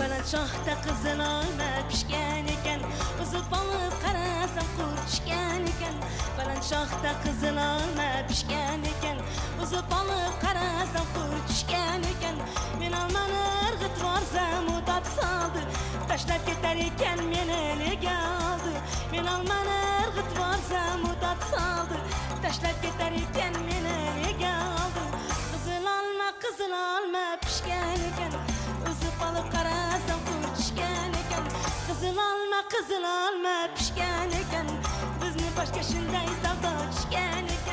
Şahta kızıl alma pişken eken, uzub alıp qarasam qur pişken eken. Falan şahta kızıl alma pişken eken, uzub alıp qarasam qur pişken eken. Men almani ırgıt varsam udat saldı, tashlab ketar eken meni elega oldi. Men almani ırgıt varsam udat saldı, tashlab ketar eken meni elega oldi. Kızıl alma pişken eken, uzub alıp qarasam Kızıl alma pişken eken, bizni boshqa shunday savdo tushgan ekan.